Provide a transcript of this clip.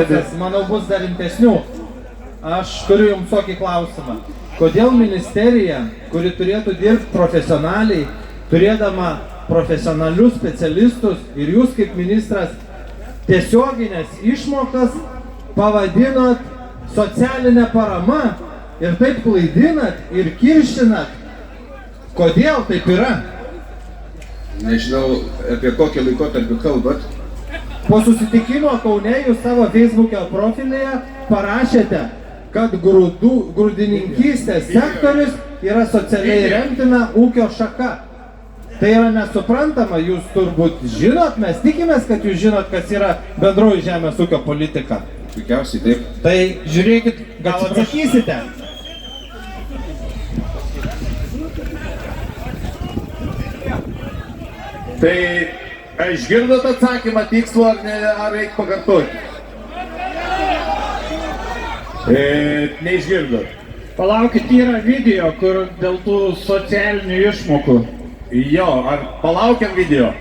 svarbiausias, manau, bus dar rimtesnių. Aš turiu jums tokį klausimą. Kodėl ministerija, kuri turėtų dirbti profesionaliai, turėdama profesionalius specialistus ir jūs kaip ministras tiesioginės išmokas pavadinot socialinę paramą ir taip klaidinat ir kiršinat? Kodėl taip yra? Nežinau, apie kokį laikotarpį kalbat. Po susitikimo Kaune jūs savo Facebook'o profilyje parašėte, kad grūdininkystės sektorius yra socialiai remtina ūkio šaka. Tai yra nesuprantama, jūs turbūt žinot, mes tikimės, kad jūs žinot, kas yra bendroji žemės ūkio politika. Tikiausiai taip. Tai žiūrėkit, gal atsakysite. Tai išgirdot atsakymą tikslo ar ne, ar reikia pakartoti? Neišgirdot. Palaukit, yra video, kur dėl tų socialinių išmokų. Jo, ar palaukiam video?